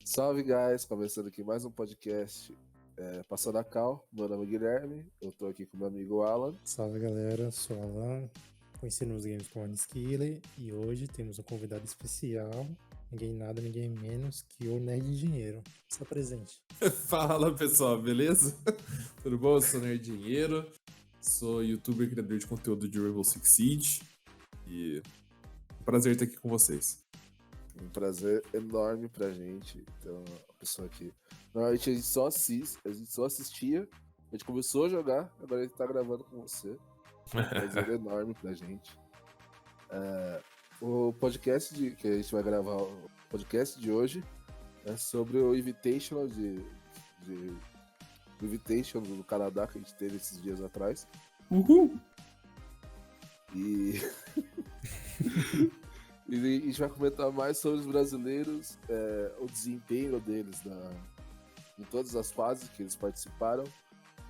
Salve, guys! Começando aqui mais um podcast Passando a Cal. Meu nome é Guilherme, eu tô aqui com meu amigo Alan. Salve, galera, sou Alan, conhecido nos games como Skiller, e hoje temos um convidado especial, ninguém nada, ninguém menos que o Nerd Engenheiro. Está presente. Fala, pessoal, beleza? Tudo bom? Eu sou Nerd Dinheiro, sou youtuber e criador de conteúdo de Rainbow Six Siege e é um prazer estar aqui com vocês. Um prazer enorme pra gente. Então, a pessoa aqui. Normalmente a gente só assistia, a gente começou a jogar, agora a gente tá gravando com você. Um prazer enorme pra gente. O podcast que a gente vai gravar, o podcast de hoje é sobre o Invitational do Invitation do Canadá que a gente teve esses dias atrás. Uhul! E a gente vai comentar mais sobre os brasileiros, o desempenho deles em todas as fases que eles participaram.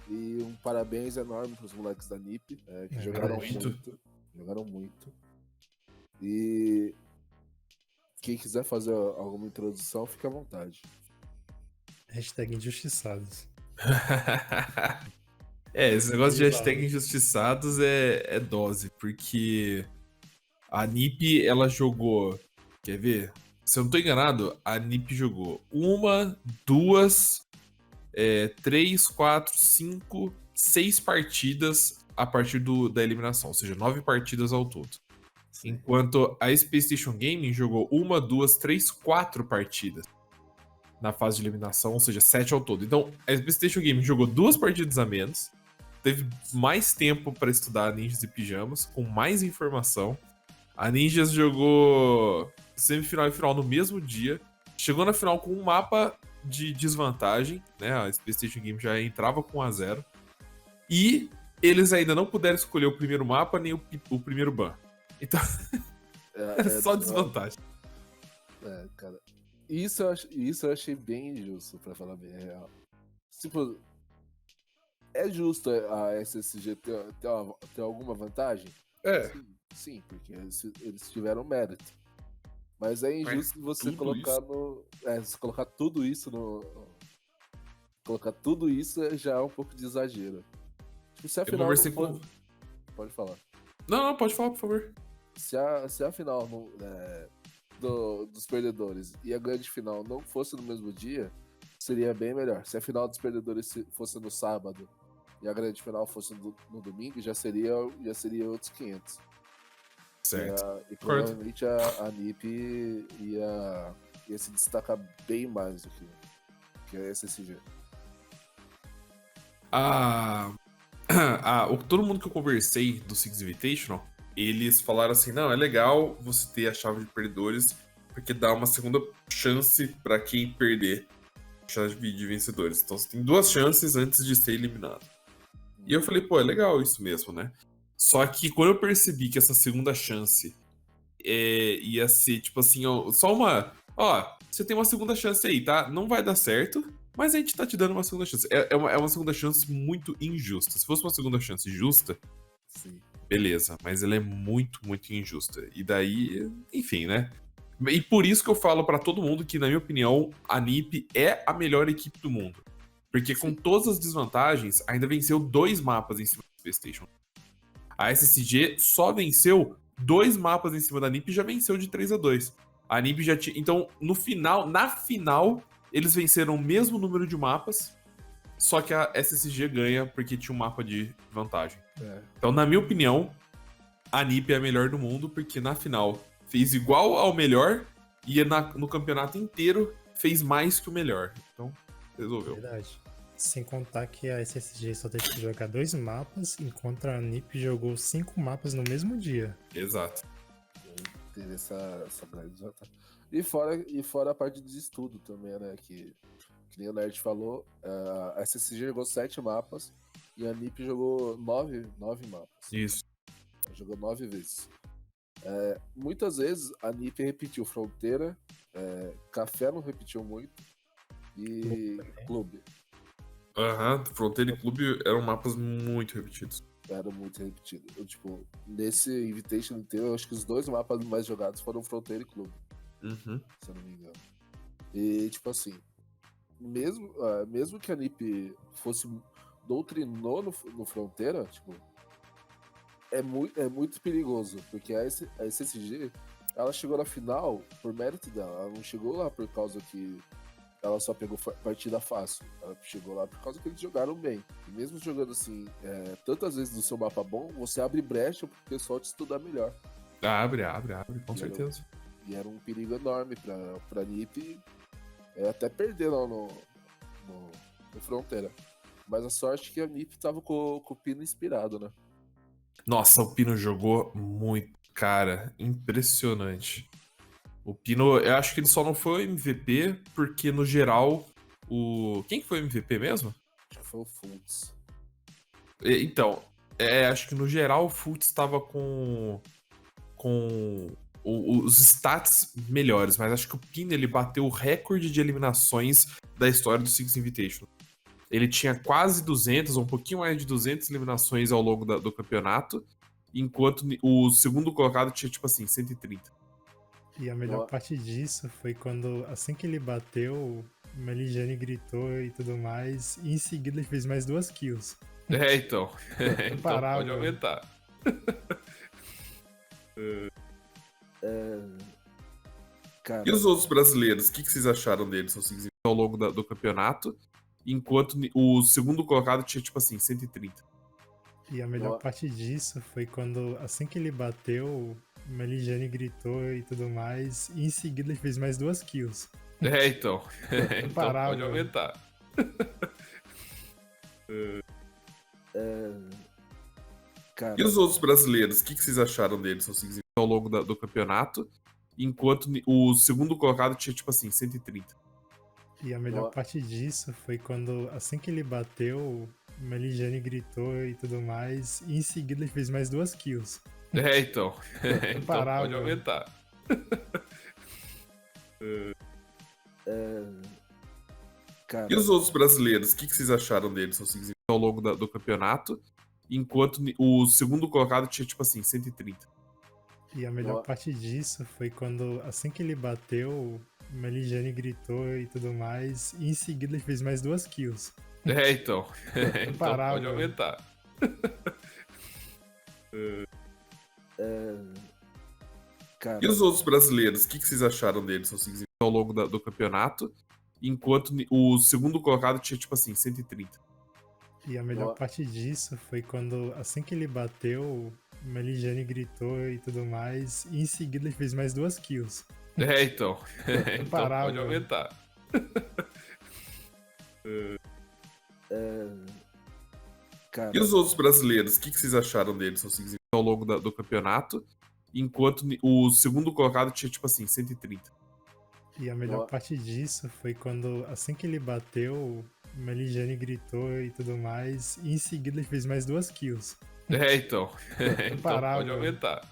E um parabéns enorme para os moleques da NiP, que jogaram muito. Jogaram muito. E quem quiser fazer alguma introdução, fique à vontade. Hashtag injustiçados. Esse negócio de hashtag injustiçados é dose, porque a NiP, ela jogou, quer ver? Se eu não tô enganado, a NiP jogou 1, 2, 3, 4, 5, 6 partidas a partir da eliminação, ou seja, 9 partidas ao todo. Sim. Enquanto a Space Station Gaming jogou 1, 2, 3, 4 partidas na fase de eliminação, ou seja, 7 ao todo. Então, a Space Station Gaming jogou 2 partidas a menos, teve mais tempo para estudar Ninjas e Pijamas, com mais informação. A Ninjas jogou semifinal e final no mesmo dia, chegou na final com um mapa de desvantagem, né? A Space Station Game já entrava com 1-0. E eles ainda não puderam escolher o primeiro mapa nem o primeiro ban. Então, era só desvantagem. Cara. Isso eu achei bem injusto, pra falar bem real. Tipo, é justo a SSG ter alguma vantagem? Sim, porque eles tiveram mérito. Mas é injusto você colocar se colocar tudo isso no. Colocar tudo isso já é um pouco de exagero. Tipo, se a final não for... Pode falar. Não, pode falar, por favor. Se a final dos perdedores e a grande final não fosse no mesmo dia, seria bem melhor. Se a final dos perdedores fosse no sábado e a grande final fosse no domingo, já seria outros 500. Certo. E provavelmente a NiP ia se destacar bem mais do que a SSG. Todo mundo que eu conversei do Six Invitational, eles falaram assim, não, é legal você ter a chave de perdedores, porque dá uma segunda chance pra quem perder a chave de vencedores. Então você tem 2 chances antes de ser eliminado. E eu falei, pô, é legal isso mesmo, né? Só que quando eu percebi que essa segunda chance ia ser, tipo assim, só uma... Ó, você tem uma segunda chance aí, tá? Não vai dar certo, mas a gente tá te dando uma segunda chance. É uma segunda chance muito injusta. Se fosse uma segunda chance justa, sim, beleza. Mas ela é muito, muito injusta. E daí, enfim, né? E por isso que eu falo pra todo mundo que, na minha opinião, a NiP é a melhor equipe do mundo. Porque com todas as desvantagens, ainda venceu 2 mapas em cima da Space Station. A SSG só venceu 2 mapas em cima da NiP e já venceu de 3-2. A NiP já tinha... Então, na final, eles venceram o mesmo número de mapas, só que a SSG ganha porque tinha um mapa de vantagem. Então, na minha opinião, a NiP é a melhor do mundo, porque na final fez igual ao melhor e no campeonato inteiro fez mais que o melhor. Então, resolveu. Verdade. Sem contar que a SSG só teve que jogar 2 mapas, enquanto a NiP jogou 5 mapas no mesmo dia. Exato. Teve essa grande desvantagem. E fora a parte de estudo também, né? Que nem o Nerd falou, a SSG jogou 7 mapas e a NiP jogou 9 mapas. Isso. Ela jogou 9 vezes. Muitas vezes a NiP repetiu Fronteira, Café não repetiu muito, e Clube. Fronteira e Clube eram mapas muito repetidos. Era muito repetido. Nesse Invitation inteiro, eu acho que os 2 mapas mais jogados foram Fronteira e Clube. Uhum. Se eu não me engano. E, tipo assim, mesmo que a NiP fosse doutrinou no Fronteira, tipo, é muito perigoso, porque a SSG, ela chegou na final por mérito dela, ela não chegou lá por causa que ela só pegou partida fácil, ela chegou lá por causa que eles jogaram bem. E mesmo jogando assim, tantas vezes no seu mapa bom, você abre brecha pro pessoal te estudar melhor. Abre, com E certeza. Era um perigo enorme pra NiP até perder lá no Fronteira. Mas a sorte é que a NiP tava com o Pino inspirado, né? Nossa, o Pino jogou muito, cara. Impressionante. O Pino, eu acho que ele só não foi o MVP porque, no geral, Quem que foi o MVP mesmo? Acho que foi o Fultz. Então, acho que no geral o Fultz estava com os stats melhores, mas acho que o Pino ele bateu o recorde de eliminações da história do Six Invitational. Ele tinha quase 200, ou um pouquinho mais de 200 eliminações ao longo do campeonato, enquanto o segundo colocado tinha, tipo assim, 130. E a melhor parte disso foi quando, assim que ele bateu, o Meligeni gritou e tudo mais, e em seguida ele fez mais 2 kills. Então. Então Imparável. pode aumentar. Cara, E os outros brasileiros, o que vocês acharam deles ao longo do campeonato? Enquanto o segundo colocado tinha, tipo assim, 130. E a melhor parte disso foi quando, assim que ele bateu, o Meligeni gritou e tudo mais, e em seguida ele fez mais 2 kills. Então. Então Imparável. pode aumentar. cara, E os outros brasileiros, o que vocês acharam deles ao longo do campeonato? Enquanto o segundo colocado tinha, tipo assim, 130. E a melhor parte disso foi quando, assim que ele bateu, o Meligeni gritou e tudo mais, e em seguida ele fez mais 2 kills. Então. Então Imparável. pode aumentar. cara, E os outros brasileiros, o que vocês acharam deles ao longo do campeonato? Enquanto o segundo colocado tinha, tipo assim, 130. E a melhor parte disso foi quando, assim que ele bateu, o Meligeni gritou e tudo mais, e em seguida ele fez mais 2 kills. Então. Então Imparável. pode aumentar. cara, E os outros brasileiros, o que vocês acharam deles ao longo do campeonato? Enquanto o segundo colocado tinha, tipo assim, 130. E a melhor parte disso foi quando, assim que ele bateu, o Meligeni gritou e tudo mais, e em seguida ele fez mais 2 kills. Então. Então Imparável. pode aumentar. cara, E os outros brasileiros, o que vocês acharam deles ao longo do campeonato? Enquanto o segundo colocado tinha, tipo assim, 130. E a melhor parte disso foi quando, assim que ele bateu, o Meligeni gritou e tudo mais, e em seguida ele fez mais 2 kills. Então. Então Imparável. pode aumentar.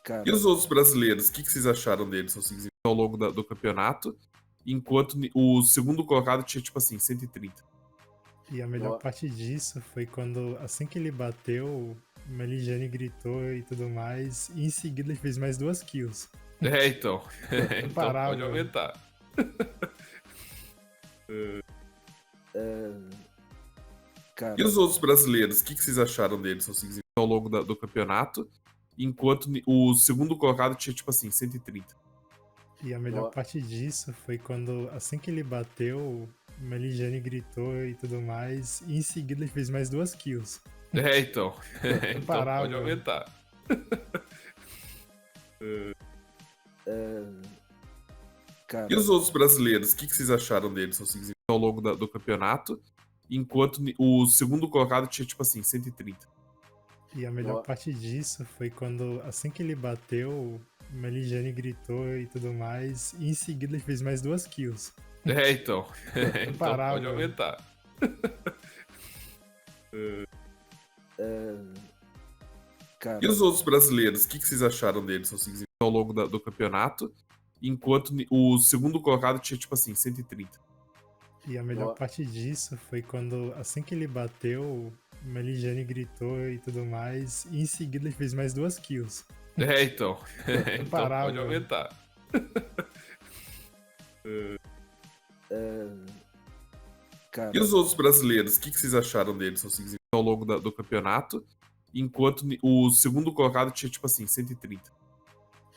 cara, E os outros brasileiros, o que vocês acharam deles ao longo do campeonato? Enquanto o segundo colocado tinha, tipo assim, 130. E a melhor parte disso foi quando, assim que ele bateu, o Meligeni gritou e tudo mais, e em seguida ele fez mais 2 kills. Então. Então Imparável. pode aumentar. cara, E os outros brasileiros, o que vocês acharam deles ao longo do campeonato? Enquanto o segundo colocado tinha, tipo assim, 130. E a melhor parte disso foi quando, assim que ele bateu, o Meligeni gritou e tudo mais, e em seguida ele fez mais 2 kills. Então. Então Imparável. pode aumentar. cara, E os outros brasileiros, o que vocês acharam deles ao longo do campeonato? Enquanto o segundo colocado tinha, tipo assim, 130. E a melhor parte disso foi quando, assim que ele bateu, o Meligeni gritou e tudo mais, e em seguida ele fez mais 2 kills. Então. Então Imparável. pode aumentar. cara, E os outros brasileiros, o que vocês acharam deles ao longo do campeonato? Enquanto o segundo colocado tinha, tipo assim, 130. E a melhor parte disso foi quando, assim que ele bateu, o Meligeni gritou e tudo mais, e em seguida ele fez mais 2 kills. Então. Então pode Imparável. aumentar. É, cara, E os outros brasileiros, o que vocês acharam deles ao longo do campeonato? Enquanto o segundo colocado tinha, tipo assim, 130.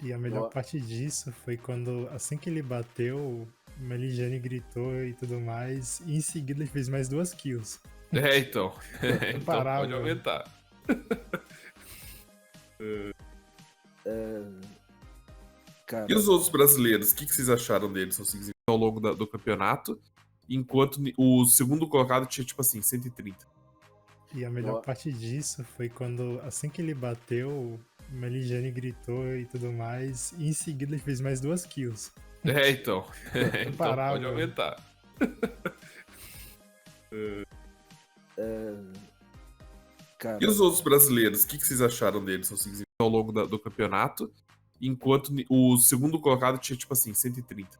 E a melhor Ó. parte disso foi quando, assim que ele bateu, o Meligeni gritou e tudo mais, e em seguida ele fez mais 2 kills. Então. Então Imparável. pode aumentar. cara, E os outros brasileiros, o que vocês acharam deles ao longo do campeonato? Enquanto o segundo colocado tinha, tipo assim, 130. E a melhor Ó. parte disso foi quando, assim que ele bateu, o Meligeni gritou e tudo mais, e em seguida ele fez mais 2 kills. Então. Então Imparável. pode aumentar. cara, E os outros brasileiros, o que vocês acharam deles ao longo do campeonato? Enquanto o segundo colocado tinha, tipo assim, 130.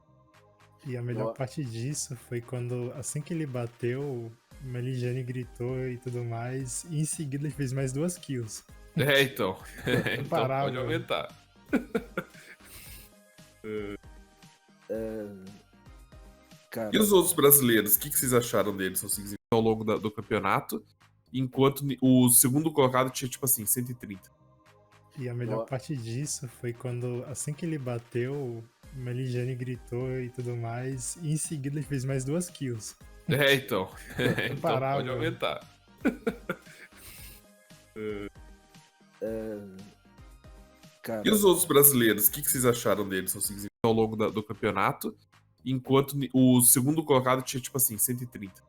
E a melhor Ó. parte disso foi quando, assim que ele bateu, o Meligeni gritou e tudo mais, e em seguida ele fez mais 2 kills. Então. Então Imparável. pode aumentar. cara, E os outros brasileiros, o que vocês acharam deles ao longo do campeonato? Enquanto o segundo colocado tinha, tipo assim, 130. E a melhor Ó. parte disso foi quando, assim que ele bateu, o Meligeni gritou e tudo mais, e em seguida ele fez mais 2 kills. Então. Então Imparável. pode aumentar. cara, E os outros brasileiros, o que vocês acharam deles ao longo do campeonato? Enquanto o segundo colocado tinha, tipo assim, 130.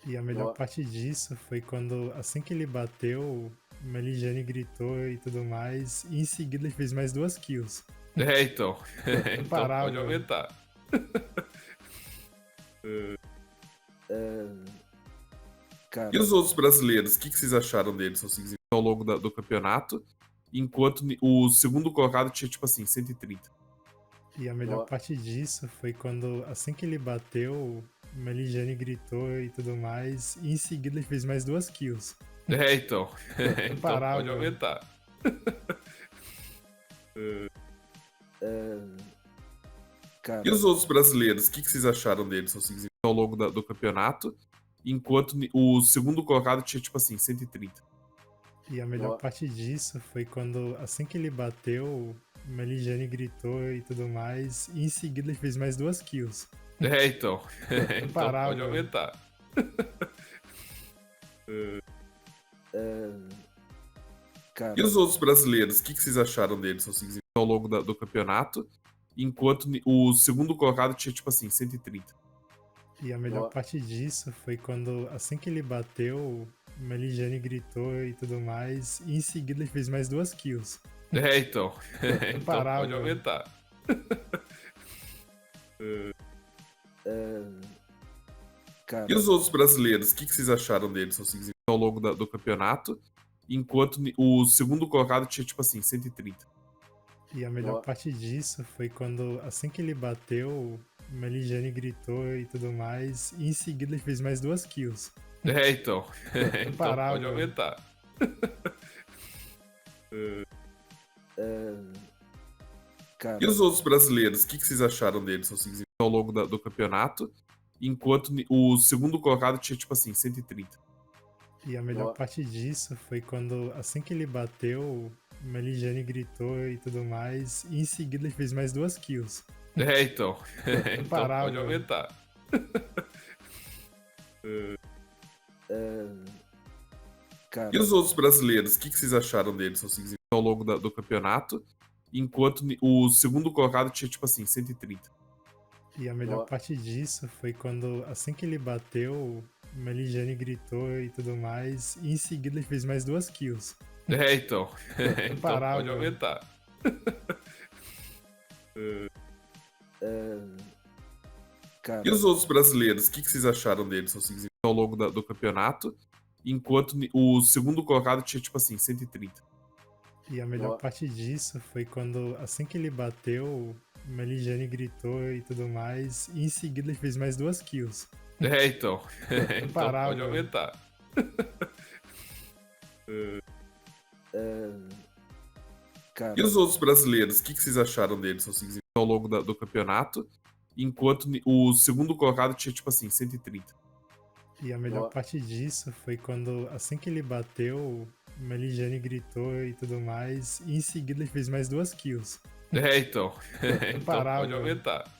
E a melhor Ó. parte disso foi quando, assim que ele bateu, o Meligeni gritou e tudo mais, e em seguida ele fez mais 2 kills. Então. Então Imparável. pode aumentar. cara, E os outros brasileiros, o que vocês acharam deles ao longo do campeonato? Enquanto o segundo colocado tinha, tipo assim, 130. E a melhor Ó. parte disso foi quando, assim que ele bateu, o Meligeni gritou e tudo mais, e em seguida ele fez mais 2 kills. Então. Então Imparável. pode aumentar. cara, E os outros brasileiros, o que vocês acharam deles ao longo do campeonato? Enquanto o segundo colocado tinha, tipo assim, 130. E a melhor Ó. parte disso foi quando, assim que ele bateu, o Meligeni gritou e tudo mais, e em seguida ele fez mais 2 kills. Então. Então Imparável. pode aumentar. cara, E os outros brasileiros, o que vocês acharam deles ao longo do campeonato? Enquanto o segundo colocado tinha, tipo assim, 130. E a melhor Ó. parte disso foi quando, assim que ele bateu, o Meligeni gritou e tudo mais, e em seguida ele fez mais 2 kills. Então. Então Imparável. pode aumentar. cara, E os outros brasileiros, o que vocês acharam deles ao longo do campeonato? Enquanto o segundo colocado tinha, tipo assim, 130. E a melhor Ó. parte disso foi quando, assim que ele bateu, o Meligeni gritou e tudo mais, e em seguida ele fez mais 2 kills. Então. Então Imparável. pode aumentar. cara, E os outros brasileiros, o que vocês acharam deles ao longo do campeonato? Enquanto o segundo colocado tinha, tipo assim, 130. E a melhor Ó. parte disso foi quando, assim que ele bateu, o Meligeni gritou e tudo mais, e em seguida ele fez mais 2 kills. Então. Então Imparável. pode aumentar. cara, E os outros brasileiros, o que vocês acharam deles ao longo do campeonato? Enquanto o segundo colocado tinha, tipo assim, 130. E a melhor Ó. parte disso foi quando, assim que ele bateu, o Meligeni gritou e tudo mais, e em seguida ele fez mais 2 kills. Então. Então Imparável. pode aumentar. cara, E os outros brasileiros, o que vocês acharam deles ao longo do campeonato? Enquanto o segundo colocado tinha, tipo assim, 130. E a melhor Ó. parte disso foi quando, assim que ele bateu, o Meligeni gritou e tudo mais, e em seguida ele fez mais 2 kills. Então. Então Imparável. pode aumentar. é, Cara, E os outros brasileiros, o que vocês acharam deles? São 5 ao longo do campeonato, enquanto o segundo colocado tinha, tipo assim, 130. E a melhor Ó. parte disso foi quando, assim que ele bateu, o Meligeni gritou e tudo mais, e em seguida ele fez mais 2 kills. Então. Então Parar, pode mano. aumentar.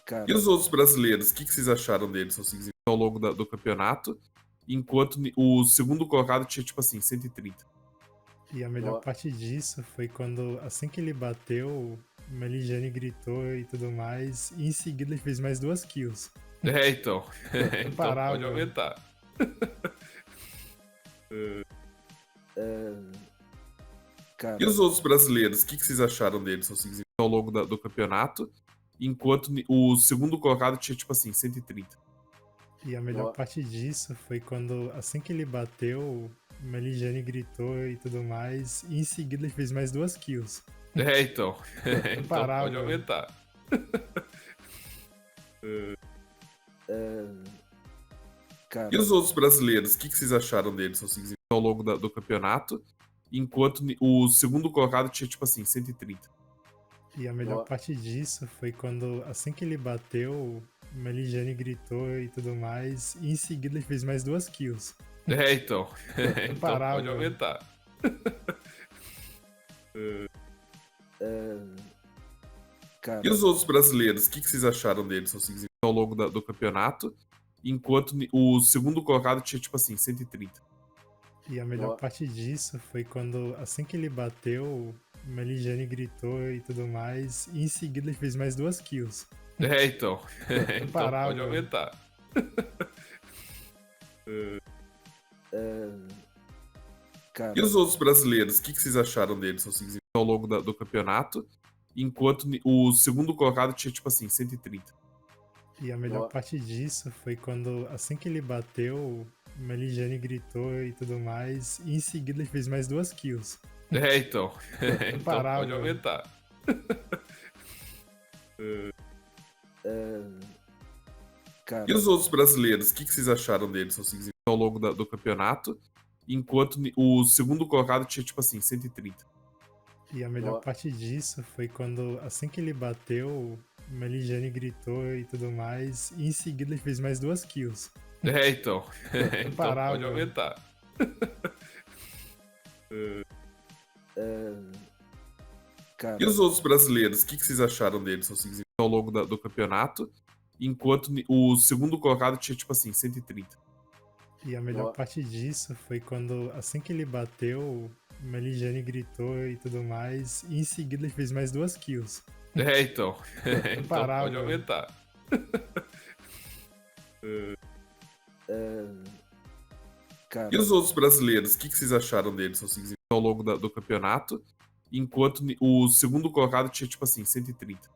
Cara, E os outros brasileiros, o que vocês acharam deles? São 5 ao longo do campeonato, enquanto o segundo colocado tinha, tipo assim, 130. E a melhor Ó. parte disso foi quando, assim que ele bateu, o Meligeni gritou e tudo mais, e em seguida ele fez mais 2 kills. Então. Então Parar, pode mano. aumentar. cara, E os outros brasileiros, o que vocês acharam deles? São 5 ao longo do campeonato, enquanto o segundo colocado tinha, tipo assim, 130. E a melhor Ó. parte disso foi quando, assim que ele bateu, o Meligeni gritou e tudo mais, e em seguida ele fez mais 2 kills. Então. Então Parar, pode mano. aumentar. cara, E os outros brasileiros, o que vocês acharam deles? São 5 ao longo do campeonato, enquanto o segundo colocado tinha, tipo assim, 130. E a melhor Ó. parte disso foi quando, assim que ele bateu, o Meligeni gritou e tudo mais, e em seguida ele fez mais 2 kills. Então. Então Parar, pode mano. aumentar. cara, E os outros brasileiros, o que vocês acharam deles? São 5 ao longo do campeonato, enquanto o segundo colocado tinha, tipo assim, 130. E a melhor Ó. parte disso foi quando, assim que ele bateu, o Meligeni gritou e tudo mais, e em seguida ele fez mais 2 kills. Então. Então Parar, pode mano. aumentar. cara, E os outros brasileiros, o que vocês acharam deles? São 5 ao longo do campeonato, enquanto o segundo colocado tinha, tipo assim, 130. E a melhor Ó. parte disso foi quando, assim que ele bateu, o Meligeni gritou e tudo mais, e em seguida ele fez mais 2 kills. Então. Então Parar, pode mano. aumentar. cara, E os outros brasileiros, o que vocês acharam deles? São 5 ao longo do campeonato, enquanto o segundo colocado tinha, tipo assim, 130. E a melhor Ó. parte disso foi quando, assim que ele bateu, o Meligeni gritou e tudo mais, e em seguida ele fez mais 2 kills. Então. Então Parar, pode mano. aumentar. cara, E os outros brasileiros, o que vocês acharam deles? São 5 ao longo do campeonato, enquanto o segundo colocado tinha, tipo assim, 130. E a melhor Ó. parte disso foi quando, assim que ele bateu, o Meligeni gritou e tudo mais, e em seguida ele fez mais 2 kills. Então. Então Parar, pode mano. aumentar. cara, E os outros brasileiros, o que vocês acharam deles? São 5 ao longo do campeonato, enquanto o segundo colocado tinha, tipo assim, 130.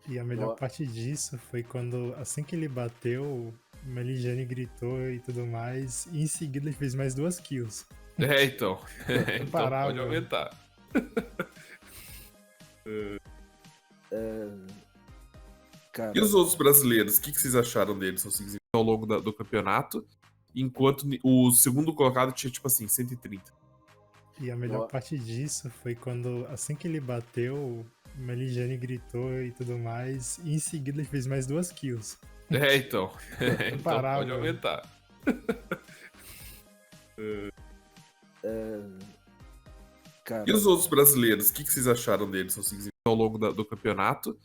E a melhor Ó. parte disso foi quando, assim que ele bateu, o Meligeni gritou e tudo mais, e em seguida ele fez mais 2 kills. Então. Então Parar, pode mano. aumentar. cara, E os outros brasileiros, o que vocês acharam deles? São 5 ao longo do campeonato, enquanto o segundo colocado tinha, tipo assim, 130. E a melhor Ó. parte disso foi quando, assim que ele bateu, o Meligeni gritou e tudo mais, e em seguida ele fez mais 2 kills. Então. Então Parar, pode mano. aumentar. cara, E os outros brasileiros, o que vocês acharam deles? São 5 ao longo do campeonato,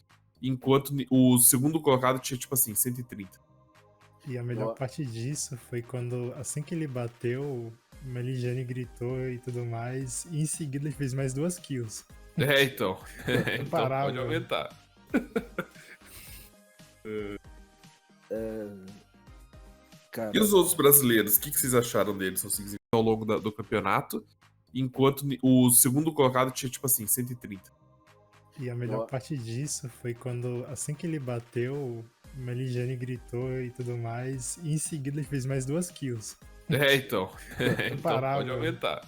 enquanto o segundo colocado tinha, tipo assim, 130. E a melhor Ó. parte disso foi quando, assim que ele bateu, o Meligeni gritou e tudo mais, e em seguida ele fez mais 2 kills. Então. Então Parar, pode mano. aumentar. cara, E os outros brasileiros, o que vocês acharam deles? São 5 ao longo do campeonato, enquanto o segundo colocado tinha, tipo assim, 130. E a melhor Ó. parte disso foi quando, assim que ele bateu, o Meligeni gritou e tudo mais, e em seguida ele fez mais 2 kills. Então. Então Parar, pode mano. aumentar.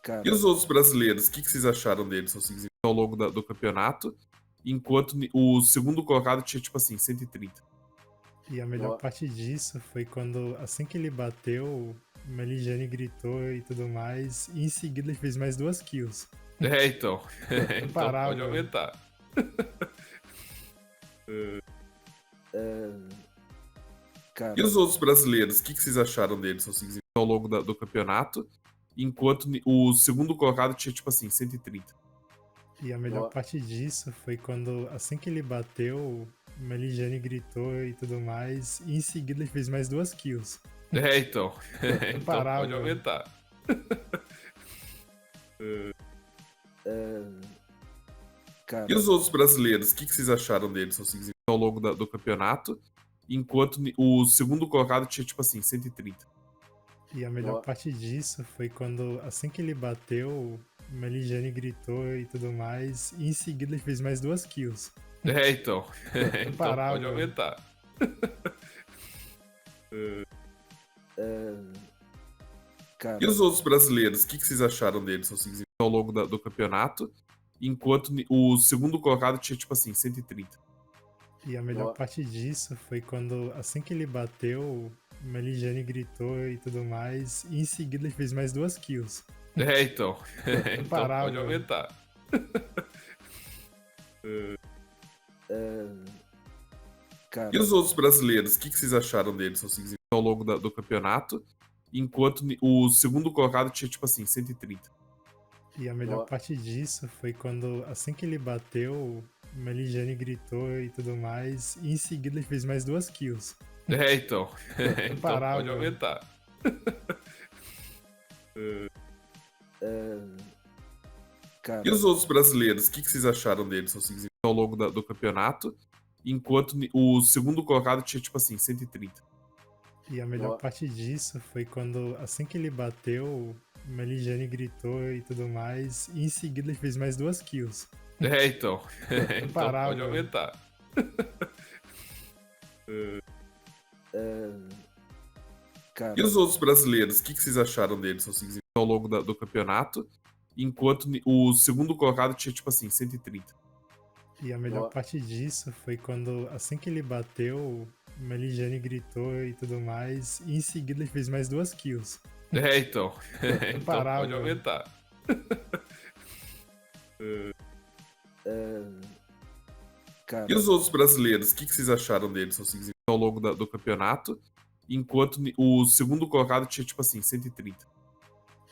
cara, E os outros brasileiros, o que vocês acharam deles? São 5 ao longo do campeonato, enquanto o segundo colocado tinha, tipo assim, 130. E a melhor Ó. parte disso foi quando, assim que ele bateu, o Meligeni gritou e tudo mais, e em seguida ele fez mais 2 kills. Então. Não Então parava. pode aumentar. É, cara, E os outros brasileiros, o que vocês acharam deles ao longo do campeonato? Enquanto o segundo colocado tinha, tipo assim, 130. E a melhor Ó. parte disso foi quando, assim que ele bateu, o Meligeni gritou e tudo mais, e em seguida ele fez mais 2 kills. Então. Não Então parava. pode aumentar. é, cara, E os outros brasileiros, o que vocês acharam deles ao longo do campeonato? Enquanto o segundo colocado tinha, tipo assim, 130. E a melhor Ó. parte disso foi quando, assim que ele bateu, o Meligeni gritou e tudo mais, e em seguida ele fez mais 2 kills. Então. Não Então parava. pode aumentar. é, cara, E os outros brasileiros, o que vocês acharam deles ao longo do campeonato? Enquanto o segundo colocado tinha, tipo assim, 130. E a melhor Ó. parte disso foi quando, assim que ele bateu, o Meligeni gritou e tudo mais, e em seguida ele fez mais 2 kills. Então. Não Então parava. pode aumentar. é, cara, E os outros brasileiros, o que vocês acharam deles ao longo do campeonato? Enquanto o segundo colocado tinha, tipo assim, 130. E a melhor Ó. parte disso foi quando, assim que ele bateu, o Meligeni gritou e tudo mais, e em seguida ele fez mais 2 kills. Então. Não Então parava. pode aumentar. é, cara, E os outros brasileiros, o que vocês acharam deles ao longo do campeonato? Enquanto o segundo colocado tinha, tipo assim, 130. E a melhor Ó. parte disso foi quando, assim que ele bateu, o Meligeni gritou e tudo mais, e em seguida ele fez mais 2 kills. Então. Não Então parava. pode aumentar. é, cara, E os outros brasileiros, o que vocês acharam deles ao longo do campeonato? Enquanto o segundo colocado tinha, tipo assim, 130. E a melhor Ó. parte disso foi quando, assim que ele bateu, o Meligeni gritou e tudo mais, e em seguida ele fez mais 2 kills. Então. Não Então parava. pode aumentar. é, cara, E os outros brasileiros, o que vocês acharam deles ao longo do campeonato? Enquanto o segundo colocado tinha, tipo assim, 130.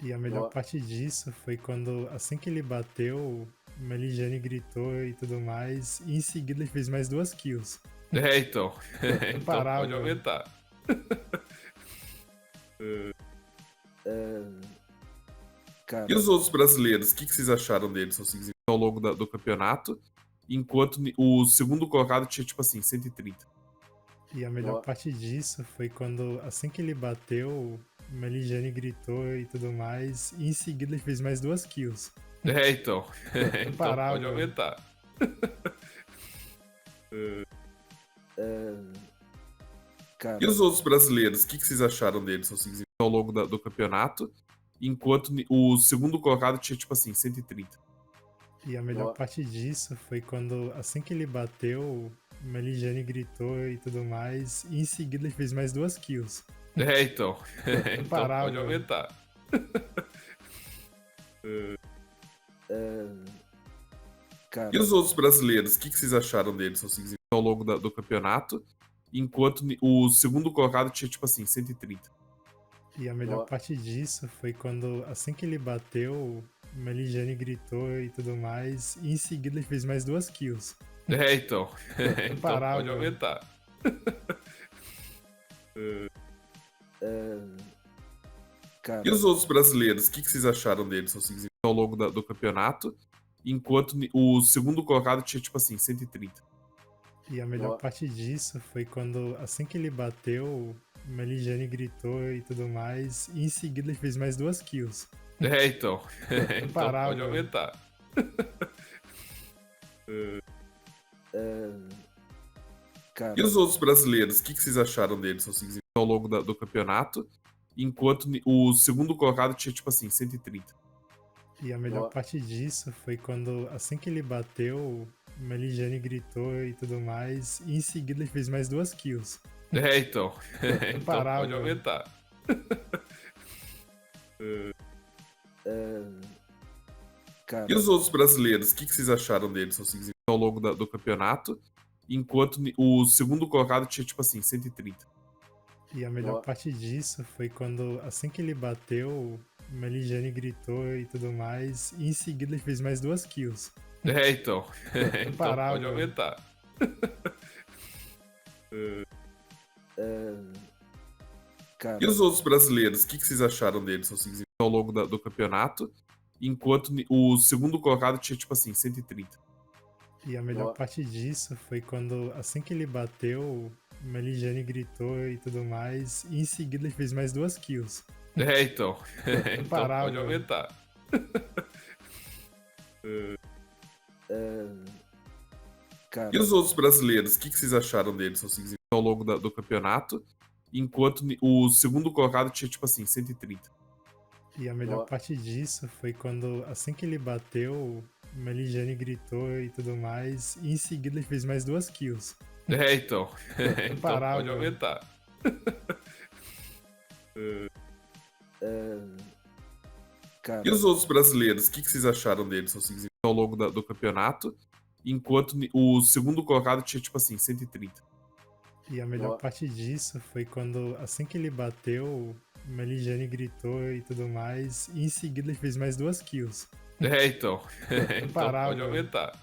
E a melhor Ó. parte disso foi quando, assim que ele bateu, o Meligeni gritou e tudo mais, e em seguida ele fez mais 2 kills. Então. Não Então parava. pode aumentar. é, cara, E os outros brasileiros, o que vocês acharam deles ao longo do campeonato? Enquanto o segundo colocado tinha, tipo assim, 130. E a melhor Ó. parte disso foi quando, assim que ele bateu, o Meligeni gritou e tudo mais, e em seguida ele fez mais 2 kills. Então. Não Então parava. pode aumentar. é, cara, E os outros brasileiros, o que vocês acharam deles ao longo do campeonato? Enquanto o segundo colocado tinha, tipo assim, 130. E a melhor Ó. parte disso foi quando, assim que ele bateu, o Meligeni gritou e tudo mais, e em seguida ele fez mais 2 kills. Então. Não Então parava. pode aumentar. é, cara, E os outros brasileiros, o que vocês acharam deles ao longo do campeonato? Enquanto o segundo colocado tinha, tipo assim, 130. E a melhor Ó. parte disso foi quando, assim que ele bateu, o Meligeni gritou e tudo mais, e em seguida ele fez mais 2 kills. Então. Não Então parava. pode aumentar. é, cara, E os outros brasileiros, o que vocês acharam deles ao longo do campeonato? Enquanto o segundo colocado tinha, tipo assim, 130. E a melhor Ó. parte disso foi quando, assim que ele bateu, o Meligeni gritou e tudo mais, e em seguida ele fez mais 2 kills. Então. Não Então parava. pode aumentar. é, cara, E os outros brasileiros, o que vocês acharam deles ao longo do campeonato? Enquanto o segundo colocado tinha, tipo assim, 130. E a melhor Ó. parte disso foi quando, assim que ele bateu, o Meligeni gritou e tudo mais, e em seguida ele fez mais 2 kills. Então. Então pode Imparável. aumentar. Cara, E os outros brasileiros, o que vocês acharam deles ao longo do campeonato? Enquanto o segundo colocado tinha, tipo assim, 130. E a melhor Ó. parte disso foi quando, assim que ele bateu, o Meligeni gritou e tudo mais, e em seguida ele fez mais 2 kills. Então. Então Imparável. pode aumentar. cara, E os outros brasileiros, o que vocês acharam deles ao longo do campeonato? Enquanto o segundo colocado tinha, tipo assim, 130. E a melhor Ó. parte disso foi quando, assim que ele bateu, o Meligeni gritou e tudo mais, e em seguida ele fez mais 2 kills. Então. Então Imparável. pode aumentar. cara, E os outros brasileiros, o que vocês acharam deles ao longo do campeonato? Enquanto o segundo colocado tinha, tipo assim, 130. E a melhor Ó. parte disso foi quando, assim que ele bateu, o Meligeni gritou e tudo mais, e em seguida ele fez mais 2 kills. Então. Então Imparável. pode aumentar. cara, E os outros brasileiros, o que vocês acharam deles ao longo do campeonato? Enquanto o segundo colocado tinha, tipo assim, 130. E a melhor Ó. parte disso foi quando, assim que ele bateu, o Meligeni gritou e tudo mais, e em seguida ele fez mais 2 kills. Então. Então Imparável. pode aumentar.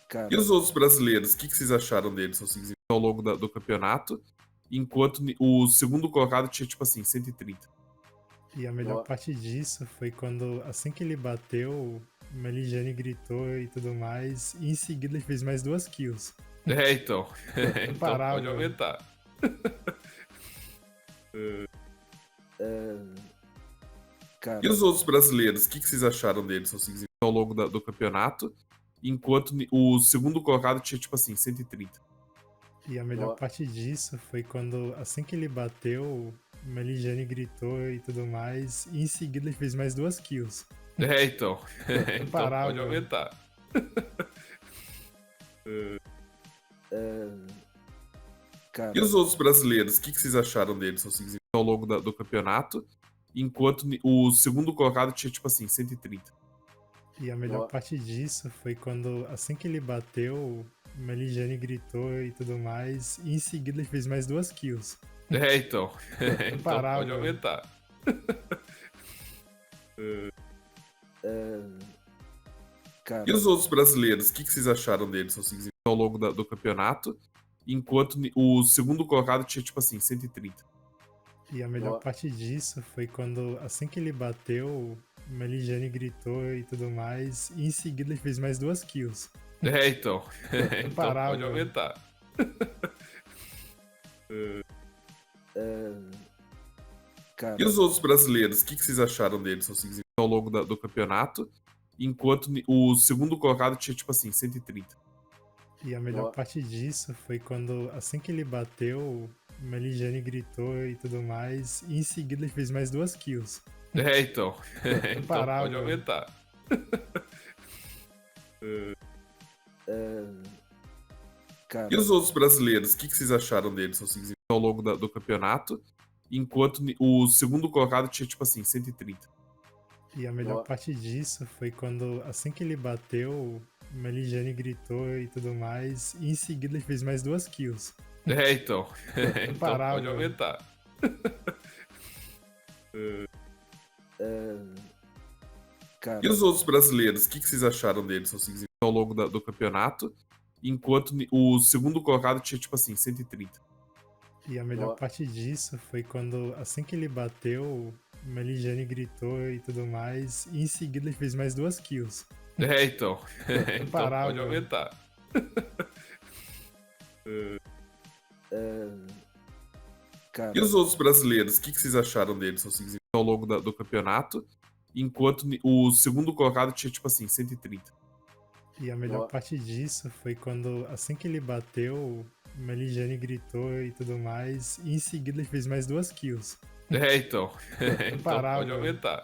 cara, E os outros brasileiros, o que vocês acharam deles ao longo do campeonato? Enquanto o segundo colocado tinha, tipo assim, 130. E a melhor Ó. parte disso foi quando, assim que ele bateu, o Meligeni gritou e tudo mais, e em seguida ele fez mais 2 kills. Então. Então Imparável. pode aumentar. cara, E os outros brasileiros, o que vocês acharam deles ao longo do campeonato? Enquanto o segundo colocado tinha, tipo assim, 130. E a melhor Ó. parte disso foi quando, assim que ele bateu, o Meligeni gritou e tudo mais, e em seguida ele fez mais 2 kills. Então. Então Imparável. pode aumentar. cara, E os outros brasileiros, o que vocês acharam deles ao longo do campeonato? Enquanto o segundo colocado tinha, tipo assim, 130. E a melhor Ó. parte disso foi quando, assim que ele bateu, o Meligeni gritou e tudo mais, e em seguida ele fez mais 2 kills. Então. Então Imparável. pode aumentar. cara, E os outros brasileiros, o que vocês acharam deles ao longo do campeonato? Enquanto o segundo colocado tinha, tipo assim, 130. E a melhor Ó. parte disso foi quando, assim que ele bateu, o Meligeni gritou e tudo mais, e em seguida ele fez mais 2 kills. Então. Então Imparável. pode aumentar. cara, E os outros brasileiros, o que vocês acharam deles ao longo do campeonato? Enquanto o segundo colocado tinha, tipo assim, 130. E a melhor Ó. parte disso foi quando, assim que ele bateu, o Meligeni gritou e tudo mais, e em seguida ele fez mais 2 kills. Então. Então Imparável. pode aumentar. cara, E os outros brasileiros, o que vocês acharam deles ao longo do campeonato? Enquanto o segundo colocado tinha, tipo assim, 130. E a melhor Ó. parte disso foi quando, assim que ele bateu, o Meligeni gritou e tudo mais, e em seguida ele fez mais 2 kills. Então. Então Imparável. pode aumentar. cara, E os outros brasileiros, o que vocês acharam deles ao longo do campeonato? Enquanto o segundo colocado tinha, tipo assim, 130. E a melhor Ó. parte disso foi quando, assim que ele bateu, o Meligeni gritou e tudo mais, e em seguida ele fez mais 2 kills. Então. Então Imparável. pode aumentar. cara, E os outros brasileiros, o que vocês acharam deles ao longo do campeonato? Enquanto o segundo colocado tinha, tipo assim, 130. E a melhor Ó. parte disso foi quando, assim que ele bateu, o Meligeni gritou e tudo mais, e em seguida ele fez mais 2 kills. Então. Então Imparável. pode aumentar.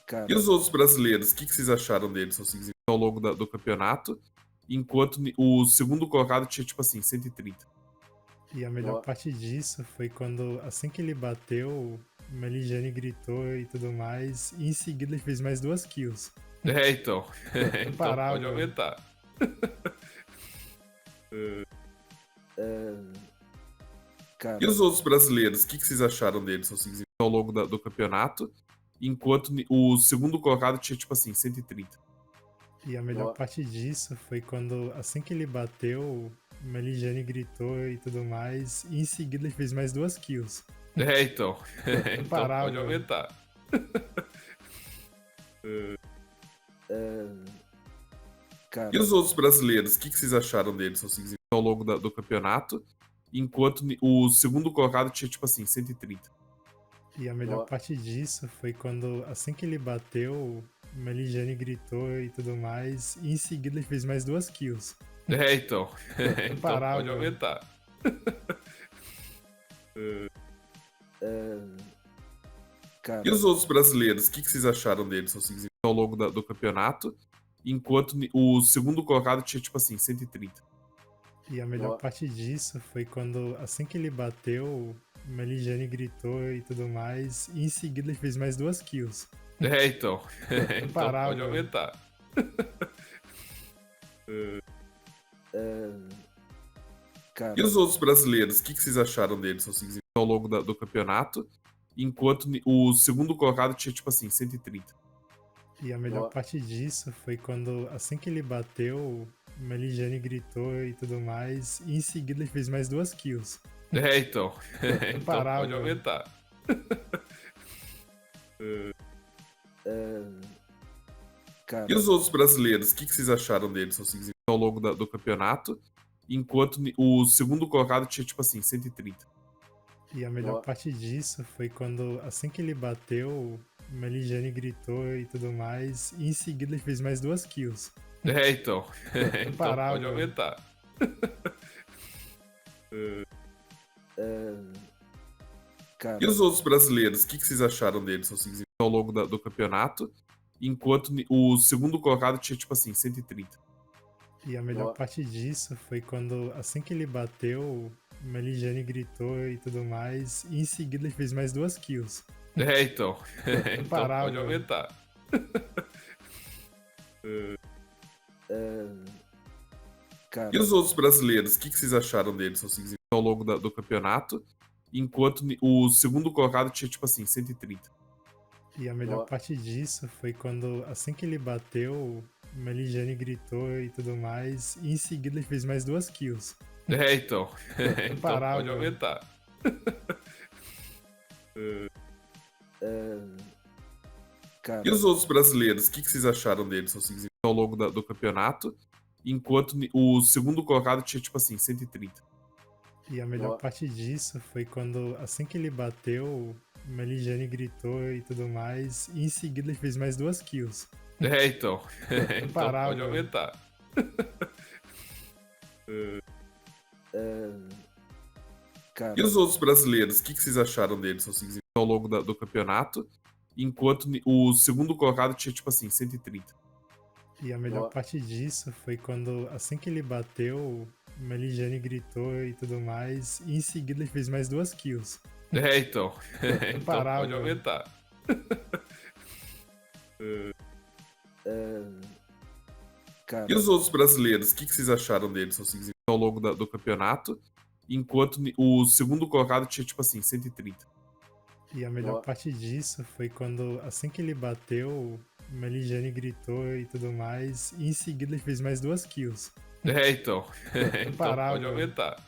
cara, E os outros brasileiros, o que vocês acharam deles? São ao longo do campeonato, enquanto o segundo colocado tinha, tipo assim, 130. E a melhor parte disso foi quando, assim que ele bateu, o Meligeni gritou e tudo mais, e em seguida ele fez mais 2 kills. Então. Então Imparável. pode aumentar. E os outros brasileiros, o que vocês acharam deles? São ao longo do campeonato, enquanto o segundo colocado tinha, tipo assim, 130. E a melhor parte disso foi quando, assim que ele bateu, o Meligeni gritou e tudo mais, e em seguida ele fez mais 2 kills. Então. Então Imparável. pode aumentar. E os outros brasileiros, o que vocês acharam deles? São ao longo do campeonato, enquanto o segundo colocado tinha, tipo assim, 130. E a melhor parte disso foi quando, assim que ele bateu, o Meligeni gritou e tudo mais, e em seguida ele fez mais 2 kills. Então. Então Imparável. pode aumentar. E os outros brasileiros, o que vocês acharam deles? São ao longo do campeonato, enquanto o segundo colocado tinha, tipo assim, 130. E a melhor parte disso foi quando, assim que ele bateu, o Meligeni gritou e tudo mais, e em seguida ele fez mais 2 kills. Então. Então Imparável. pode aumentar. E os outros brasileiros, o que vocês acharam deles? São ao longo do campeonato, enquanto o segundo colocado tinha, tipo assim, 130. E a melhor parte disso foi quando, assim que ele bateu, o Meligeni gritou e tudo mais, e em seguida ele fez mais 2 kills. Então. Então Imparável. pode aumentar. E os outros brasileiros, o que vocês acharam deles? São ao longo do campeonato, enquanto o segundo colocado tinha, tipo assim, 130. E a melhor parte disso foi quando, assim que ele bateu, o Meligeni gritou e tudo mais, e em seguida ele fez mais 2 kills. Então. Então Imparável. pode aumentar. E os outros brasileiros, o que vocês acharam deles? São ao longo do campeonato, enquanto o segundo colocado tinha, tipo assim, 130. E a melhor parte disso foi quando, assim que ele bateu, o Meligeni gritou e tudo mais, e em seguida ele fez mais 2 kills. Então. Então Imparável. pode aumentar. E os outros brasileiros, o que vocês acharam deles? São ao longo do campeonato, enquanto o segundo colocado tinha, tipo assim, 130. E a melhor parte disso foi quando, assim que ele bateu, o Meligeni gritou e tudo mais, e em seguida ele fez mais 2 kills. Então. Então Imparável. pode aumentar. E os outros brasileiros, o que vocês acharam deles? São ao longo do campeonato, enquanto o segundo colocado tinha, tipo assim, 130. E a melhor parte disso foi quando, assim que ele bateu, o Meligeni gritou e tudo mais, e em seguida ele fez mais 2 kills. Então. Então Imparável. pode aumentar. E os outros brasileiros, o que vocês acharam deles? São ao longo do campeonato, enquanto o segundo colocado tinha, tipo assim, 130. E a melhor parte disso foi quando, assim que ele bateu, o Meligeni gritou e tudo mais, e em seguida ele fez mais 2 kills. Então. Então Imparável. pode aumentar. E os outros brasileiros, o que vocês acharam deles? São ao longo do campeonato, enquanto o segundo colocado tinha, tipo assim, 130. E a melhor parte disso foi quando, assim que ele bateu, o Meligeni gritou e tudo mais, e em seguida ele fez mais 2 kills. Então. Então Imparável. pode aumentar.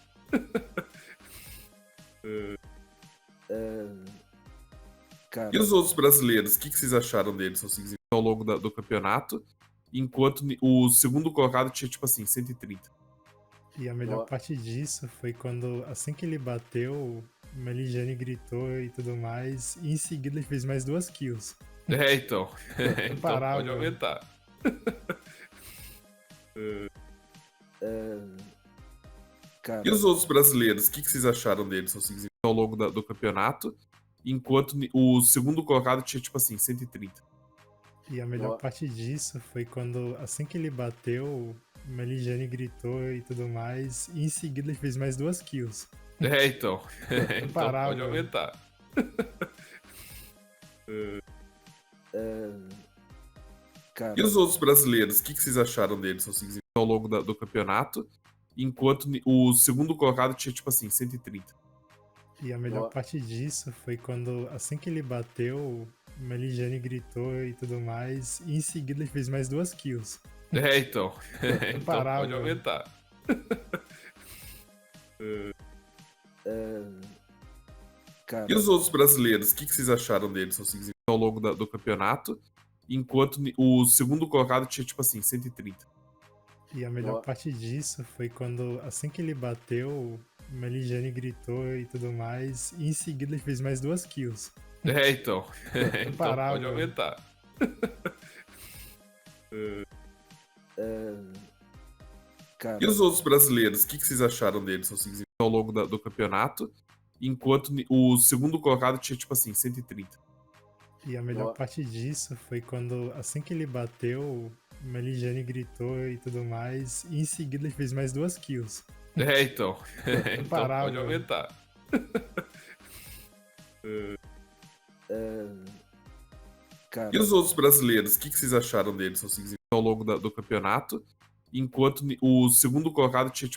E os outros brasileiros, o que vocês acharam deles? São ao longo do campeonato, enquanto o segundo colocado tinha, tipo assim, 130. E a melhor parte disso foi quando, assim que ele bateu, o Meligeni gritou e tudo mais, e em seguida ele fez mais 2 kills. Então. Então Imparável. pode aumentar. E os outros brasileiros, o que vocês acharam deles? São ao longo do campeonato, enquanto o segundo colocado tinha, tipo assim, 130. E a melhor Ó, parte disso foi quando, assim que ele bateu, o Meligeni gritou e tudo mais, e em seguida ele fez mais 2 kills. Então. Então pode Imparável. aumentar. é, cara, E os outros brasileiros, o que vocês acharam deles ao longo do campeonato? Enquanto o segundo colocado tinha, tipo assim, 130. E a melhor ó, parte disso foi quando, assim que ele bateu, o Meligeni gritou e tudo mais, e em seguida ele fez mais 2 kills. Então. Então pode Imparável. aumentar. é, cara, E os outros brasileiros, o que vocês acharam deles ao longo do campeonato? Enquanto o segundo colocado tinha, tipo assim, 130. E a melhor ó, parte disso foi quando, assim que ele bateu, o Meligeni gritou e tudo mais, e em seguida ele fez mais 2 kills. Então. Então Imparável. pode aumentar. é, cara, E os outros brasileiros, o que vocês acharam deles ao longo do campeonato? Enquanto o segundo colocado tinha, tipo assim, 130. E a melhor ó, parte disso foi quando, assim que ele bateu, o Meligeni gritou e tudo mais, e em seguida ele fez mais 2 kills. Então. Então Imparável. pode aumentar. é, cara, E os outros brasileiros, o que vocês acharam deles ao longo do campeonato? Enquanto o segundo colocado tinha, tipo